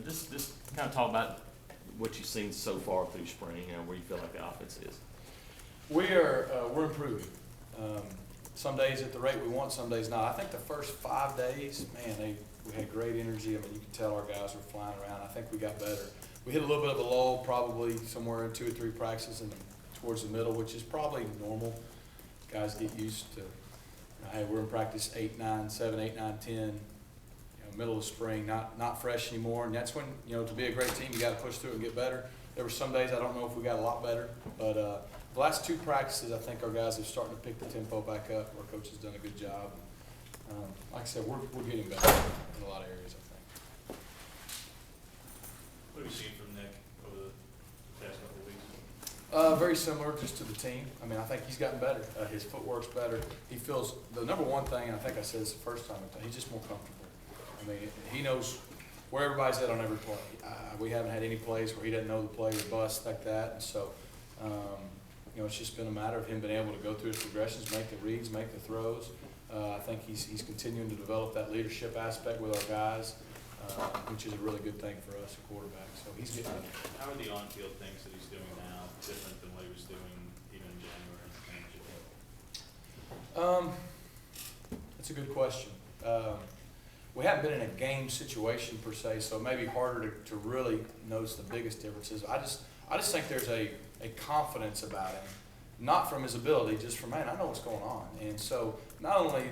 Just kind of talk about what you've seen so far through spring, where you feel like the offense is. We're improving. Some days at the rate we want, some days not. I think the first 5 days, man, we had great energy. I mean, you could tell our guys were flying around. I think we got better. We hit a little bit of a lull, probably somewhere in 2 or 3 practices and towards the middle, which is probably normal. Guys get used to, hey, we're in practice 8, 9, 7, 8, 9, 10. Middle of spring, not fresh anymore, and that's when, to be a great team, you got to push through it and get better. There were some days I don't know if we got a lot better, but the last 2 practices, I think our guys are starting to pick the tempo back up. Our coach has done a good job. Like I said, we're getting better in a lot of areas, I think. What have you seen from Nick over the past couple of weeks? Very similar just to the team. I mean, I think he's gotten better. His footwork's better. He feels, the number one thing, and I think I said this the first time, he's just more comfortable. I mean, he knows where everybody's at on every play. We haven't had any plays where he doesn't know the play or bust like that. And so, it's just been a matter of him being able to go through his progressions, make the reads, make the throws. I think he's continuing to develop that leadership aspect with our guys, which is a really good thing for us, a quarterback. So he's getting better. How are the on-field things that he's doing now different than what he was doing even in January? That's a good question. We haven't been in a game situation per se, so it may be harder to really notice the biggest differences. I just think there's a confidence about him, not from his ability, just from, man, I know what's going on. And so not only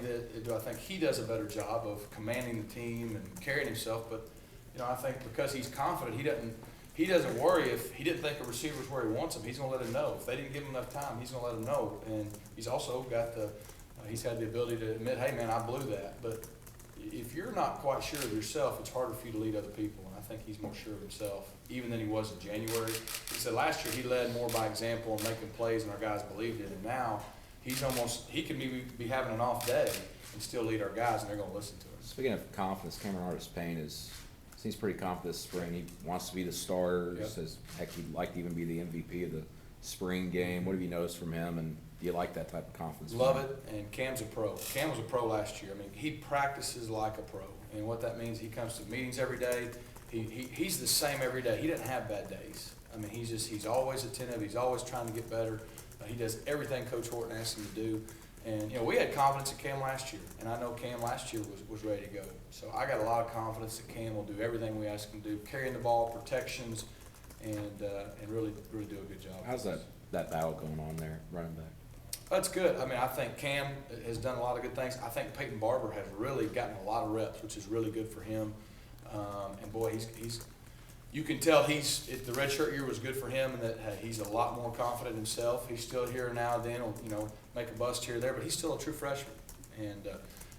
do I think he does a better job of commanding the team and carrying himself, but I think because he's confident, he doesn't worry if he didn't think a receiver was where he wants him. He's going to let him know. If they didn't give him enough time, he's going to let him know. And he's also got he's had the ability to admit, hey, man, I blew that. But if you're not quite sure of yourself, it's harder for you to lead other people. And I think he's more sure of himself, even than he was in January. He said last year he led more by example and making plays, and our guys believed it. And now he can be having an off day and still lead our guys, and they're going to listen to him. Speaking of confidence, Cameron Artis-Payne seems pretty confident this spring. He wants to be the starter. Yep. Says, heck, he'd like to even be the MVP of the spring game. What have you noticed from him, and do you like that type of confidence? Love it, and Cam's a pro. Cam was a pro last year. I mean, he practices like a pro, and what that means, he comes to meetings every day. He's the same every day. He doesn't have bad days. I mean, he's always attentive. He's always trying to get better. He does everything Coach Horton asks him to do. And, we had confidence in Cam last year, and I know Cam last year was ready to go. So I got a lot of confidence that Cam will do everything we ask him to do, carrying the ball, protections, and really do a good job. How's that battle going on there, running back? That's good. I mean, I think Cam has done a lot of good things. I think Peyton Barber has really gotten a lot of reps, which is really good for him. And boy, you can tell the redshirt year was good for him, and that he's a lot more confident himself. He's still here now and then, will make a bust here or there, but he's still a true freshman, and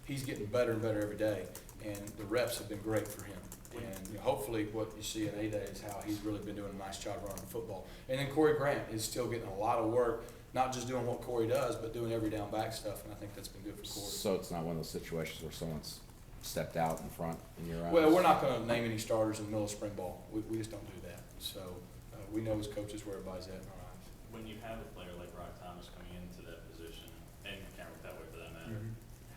he's getting better and better every day. And the reps have been great for him. And hopefully what you see in A-Day is how he's really been doing a nice job running the football. And then Corey Grant is still getting a lot of work, not just doing what Corey does, but doing every down back stuff, and I think that's been good for Corey. So it's not one of those situations where someone's stepped out in front in your eyes? Well, we're not going to name any starters in the middle of spring ball. We just don't do that. So we know as coaches where everybody's at in our eyes. When you have a player like Rock Thomas coming into that position, and Cameron Petway for that matter,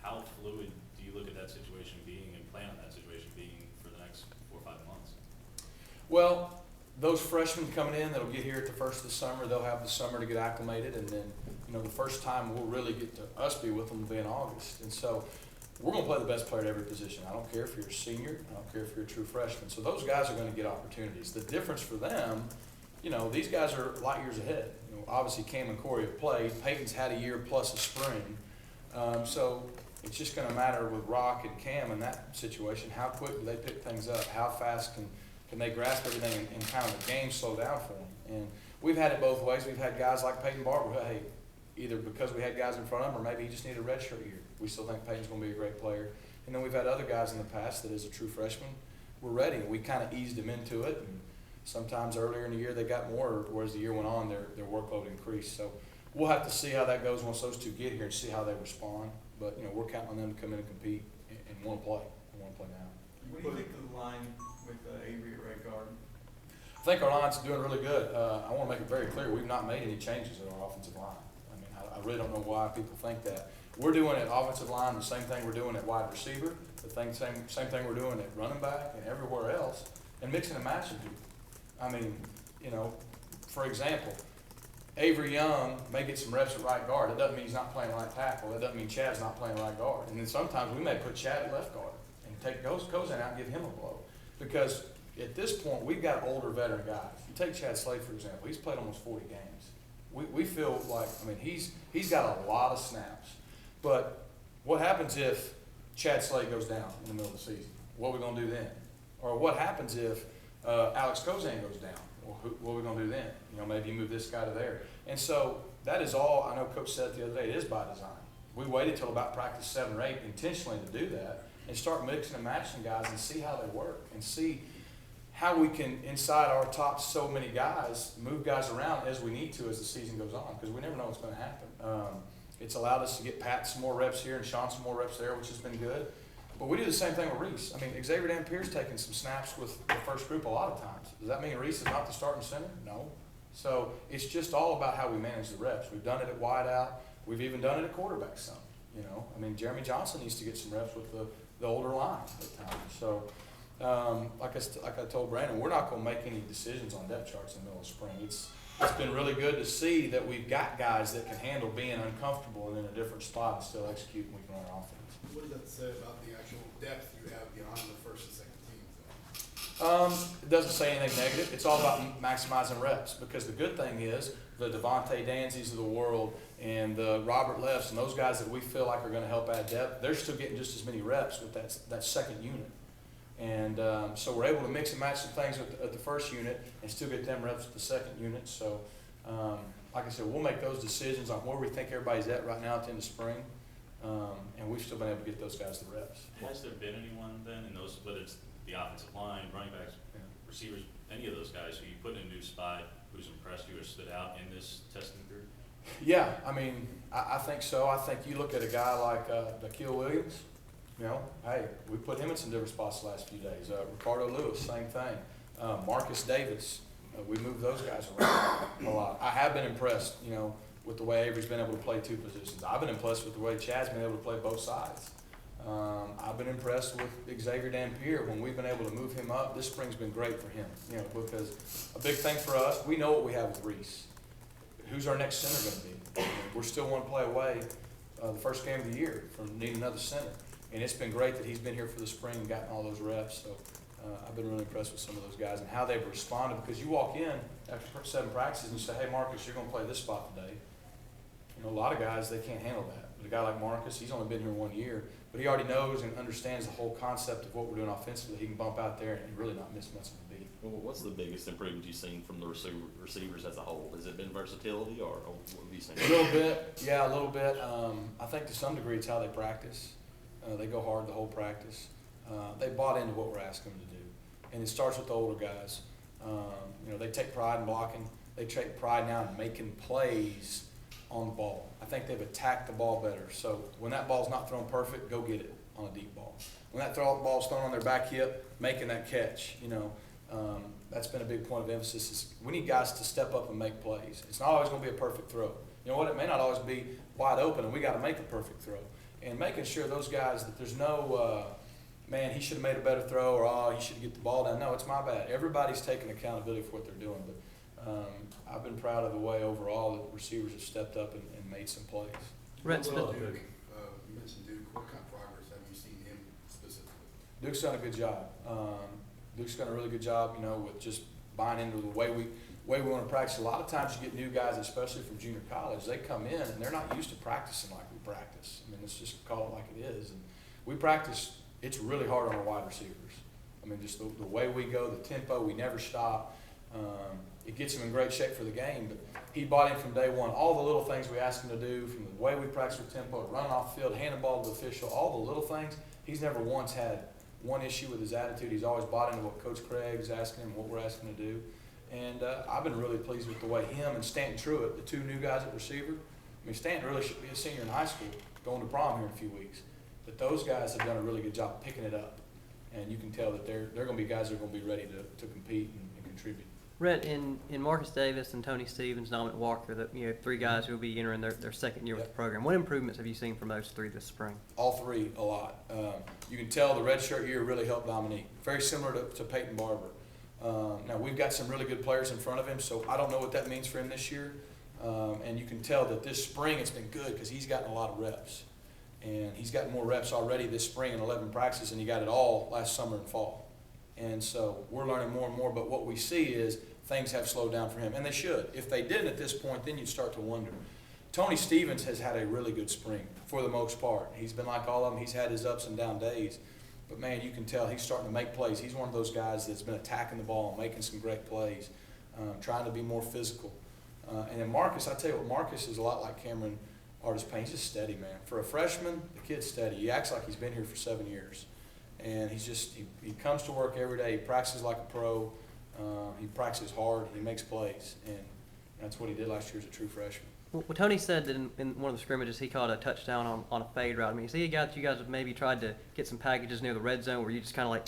how fluid do you look at that situation being and plan on that situation being for the next 4 or 5 months? Well, those freshmen coming in that'll get here at the first of the summer, they'll have the summer to get acclimated, and then the first time we'll really get to be with them will be in August. And so we're going to play the best player at every position. I don't care if you're a senior. I don't care if you're a true freshman. So those guys are going to get opportunities. The difference for them, these guys are light years ahead. Obviously Cam and Corey have played. Peyton's had a year plus a spring. So it's just going to matter with Rock and Cam in that situation. How quick do they pick things up? How fast can they grasp everything and kind of the game slow down for them? And we've had it both ways. We've had guys like Peyton Barber, hey, either because we had guys in front of him or maybe he just needed a redshirt year. We still think Peyton's going to be a great player. And then we've had other guys in the past that as a true freshman, we're ready. We kind of eased them into it. And sometimes earlier in the year they got more, whereas the year went on, their workload increased. So we'll have to see how that goes once those two get here and see how they respond. But, we're counting on them to come in and compete and want to play. They want to play now. What do you think of the line with Avery at right guard? I think our line's doing really good. I want to make it very clear, we've not made any changes in our offensive line. I mean, I really don't know why people think that. We're doing at offensive line the same thing we're doing at wide receiver, the same thing we're doing at running back and everywhere else. and mixing and matching people. I mean, you know, for example, Avery Young may get some reps at right guard. That doesn't mean he's not playing right tackle. That doesn't mean Chad's not playing right guard. And then sometimes we may put Chad at left guard and take Kozan out and give him a blow. Because at this point, we've got older veteran guys. You take Chad Slade, for example. He's played almost 40 games. We feel like, I mean, he's got a lot of snaps. But what happens if Chad Slade goes down in the middle of the season? What are we going to do then? Or what happens if Alex Kozan goes down? Well, what are we going to do then? You know, maybe you move this guy to there. And so that is all, I know Coach said the other day, it is by design. We waited till about practice 7 or 8 intentionally to do that and start mixing and matching guys and see how they work and see how we can, inside our top so many guys, move guys around as we need to as the season goes on, because we never know what's going to happen. It's allowed us to get Pat some more reps here and Sean some more reps there, which has been good. But we do the same thing with Reese. I mean, Xavier Dampier's taking some snaps with the first group a lot of times. Does that mean Reese is not the starting center? No. So it's just all about how we manage the reps. We've done it at wideout. We've even done it at quarterback some. You know, I mean, Jeremy Johnson needs to get some reps with the older line at times. So, like I told Brandon, we're not going to make any decisions on depth charts in the middle of spring. It's been really good to see that we've got guys that can handle being uncomfortable and in a different spot and still execute and we can run our offense. What does that say about the actual depth you have beyond the first and second teams? It doesn't say anything negative. It's all about maximizing reps, because the good thing is the Devontae Danzies of the world and the Robert Leffs and those guys that we feel like are going to help add depth, they're still getting just as many reps with that second unit. And so we're able to mix and match some things at the first unit and still get them reps at the second unit. So, like I said, we'll make those decisions on where we think everybody's at right now at the end of spring. And we've still been able to get those guys the reps. Has there been anyone then in those, whether it's the offensive line, running backs, receivers, any of those guys who you put in a new spot, who's impressed you or stood out in this testing group? Yeah, I mean, I think so. I think you look at a guy like Da'Keel Williams. You know, hey, we put him in some different spots the last few days. Ricardo Lewis, same thing. Marcus Davis, we moved those guys around a lot. I have been impressed, you know, with the way Avery's been able to play 2 positions. I've been impressed with the way Chad's been able to play both sides. I've been impressed with Xavier Dampier when we've been able to move him up. This spring's been great for him, you know, because a big thing for us, we know what we have with Reese. Who's our next center going to be? We're still one play away the first game of the year from needing another center. And it's been great that he's been here for the spring and gotten all those reps. So I've been really impressed with some of those guys and how they've responded, because you walk in after 7 practices and you say, hey, Marcus, you're going to play this spot today. You know, a lot of guys, they can't handle that. But a guy like Marcus, he's only been here 1 year, but he already knows and understands the whole concept of what we're doing offensively. He can bump out there and really not miss much of a beat. Well, what's the biggest improvement you've seen from the receivers as a whole? Has it been versatility, or what have you seen? A little bit, yeah, a little bit. I think to some degree it's how they practice. They go hard the whole practice. They bought into what we're asking them to do. And it starts with the older guys. You know, they take pride in blocking. They take pride now in making plays on the ball. I think they've attacked the ball better. So when that ball's not thrown perfect, go get it on a deep ball. When that ball's thrown on their back hip, making that catch, you know, that's been a big point of emphasis. Is we need guys to step up and make plays. It's not always going to be a perfect throw. You know what? It may not always be wide open, and we got to make a perfect throw. And making sure those guys that there's no, man, he should have made a better throw, or oh, he should get the ball down. No, it's my bad. Everybody's taking accountability for what they're doing. But I've been proud of the way overall that the receivers have stepped up and made some plays. Duke, you mentioned Duke. What kind of progress have you seen him specifically? Duke's done a good job. Duke's done a really good job, you know, with just buying into the way we want to practice. A lot of times you get new guys, especially from junior college, they come in and they're not used to practicing like we practice. I mean, let's just call it like it is. And we practice, it's really hard on our wide receivers. I mean, just the way we go, the tempo, we never stop. It gets him in great shape for the game, but he bought in from day one. All the little things we asked him to do, from the way we practice with tempo, running off the field, handing the ball to the official, all the little things, he's never once had one issue with his attitude. He's always bought into what Coach Craig's asking him, what we're asking him to do. And I've been really pleased with the way him and Stanton Truitt, the 2 new guys at receiver. I mean, Stanton really should be a senior in high school, going to prom here in a few weeks. But those guys have done a really good job picking it up. And you can tell that they're going to be guys that are going to be ready to compete and contribute. Rhett, in Marcus Davis and Tony Stevens, Dominic Walker, that 3 guys who will be entering their second year with the program. What improvements have you seen from those 3 this spring? All 3, a lot. You can tell the redshirt year really helped Dominique. Very similar to Peyton Barber. Now, we've got some really good players in front of him, so I don't know what that means for him this year. And you can tell that this spring it's been good because he's gotten a lot of reps. And he's gotten more reps already this spring in 11 practices than he got it all last summer and fall. And so we're learning more and more, but what we see is things have slowed down for him, and they should. If they didn't at this point, then you'd start to wonder. Tony Stevens has had a really good spring for the most part. He's been like all of them. He's had his ups and down days. But, man, you can tell he's starting to make plays. He's one of those guys that's been attacking the ball and making some great plays, trying to be more physical. And then Marcus, I tell you what, Marcus is a lot like Cameron Artis-Payne. He's just steady, man. For a freshman, the kid's steady. He acts like he's been here for 7 years. And he's just, he comes to work every day. He practices like a pro. He practices hard. He makes plays. And that's what he did last year as a true freshman. Well, Tony said that in one of the scrimmages he caught a touchdown on a fade route. I mean, see, you guys have maybe tried to get some packages near the red zone where you just kind of like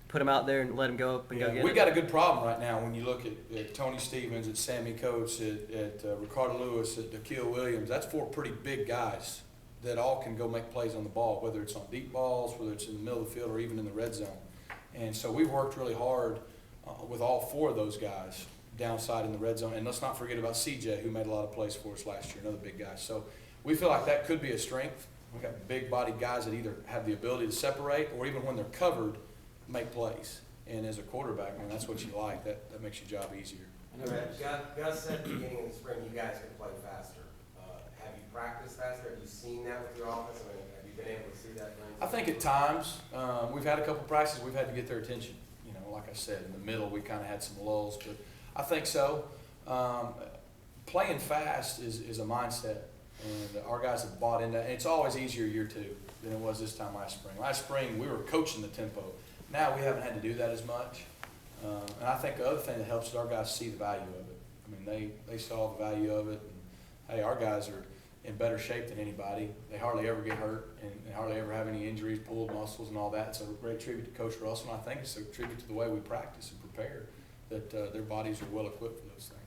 put him out there and let him go up and go get We it. got a good problem right now when you look at Tony Stevens, at Sammy Coates, at Ricardo Lewis, at Da'Keel Williams. That's 4 pretty big guys that all can go make plays on the ball, whether it's on deep balls, whether it's in the middle of the field, or even in the red zone. And so we've worked really hard with all 4 of those guys downside in the red zone. And let's not forget about CJ, who made a lot of plays for us last year, another big guy. So we feel like that could be a strength. We've got big-bodied guys that either have the ability to separate or even when they're covered, make plays. And as a quarterback, man, that's what you like. That makes your job easier. Gus said at the beginning of the spring you guys can play faster. Have you practiced faster? Have you seen that with your offense? I mean, have you been able to see that? I think at times, we've had a couple practices we've had to get their attention. You know, like I said, in the middle we kind of had some lulls, but I think so. Playing fast is a mindset, and our guys have bought into that. And it's always easier year 2 than it was this time last spring. Last spring we were coaching the tempo. Now we haven't had to do that as much. And I think the other thing that helps is our guys see the value of it. I mean, they saw the value of it. And, hey, our guys are in better shape than anybody. They hardly ever get hurt, and they hardly ever have any injuries, pulled muscles and all that. It's a great tribute to Coach Russell, and I think it's a tribute to the way we practice and prepare, that their bodies are well equipped for those things.